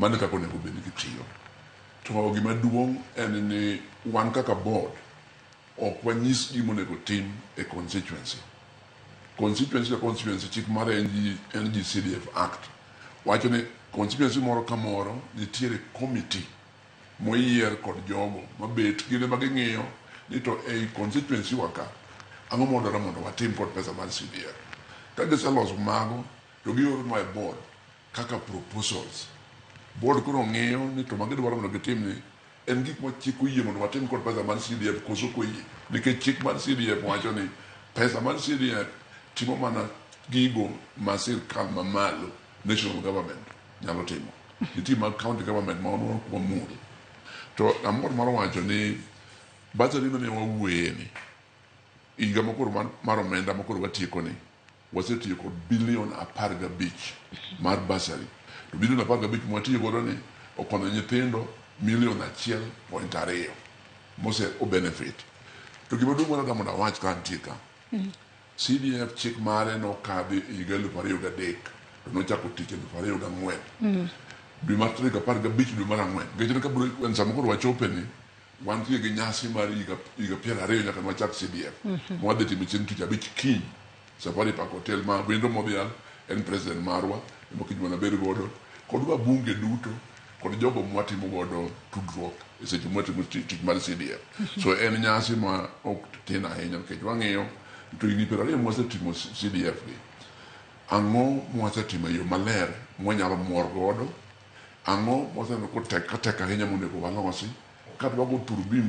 mane kako nego bed ni gitiyo. To gima duong' en ni wan kaka board ok wanyis gima onego tim e constituency. Constituency chik mare en CDF Act. Wacho ni constituency moro ka moro nitiere committee moyier kod jogo mabet gine maging'iyo ni to ei constituency waka ang'o modore mondo watim kod pesa mar CDF. Ka giseloso mago to giornwa e board kaka proposals. Board koro ng'iyo ni to magidwaro mondo gitim ni en gik ma chik oyie mondo watim kod pesa mar CDF koso koyie. Nikech chik mar CDF wacho ni pesa mar CDF timo mana gigo ma sirkal mamalo national government nyalo timo. Nitie mag county government ma onwaro kuom muro. To amor maro wacho ni basari mane wawuoye ni higa mokoro mar omenda mokoro watieko ni wasetiyo kod bilion 15 mar basari. To bilion 15 mwatiyo godo ni okonyo nyithindo milion 1.2 mose o benefit. To gima duong' mana mondo awach ka antie ka. CDF chik mare no kadhi higa 2003 to nochako tich 2004. Dwe mar 15 dwe mar 4. Gechene ka sama koro wachope ni wantie gi nyasi mar higa 20 nyaka wachak CDF. Mwadhi timo chieng' tich abich kiny. Safari Park Hotel ma wendo modhial en president marwa mokijwa na ber godo kod wabunge duto kod jogo mwatimo godo tudruok e seche mwatimo tich mar CDF. So en nyasi ma ok tin ahinya nikech wang'iyo to higni 20 mwasetimo CDF gi. Ang'o mwasetimo yo maler mwanyalo mor godo, ang'o mwaseneno kotek ahinya monego walosi, kata wago turbin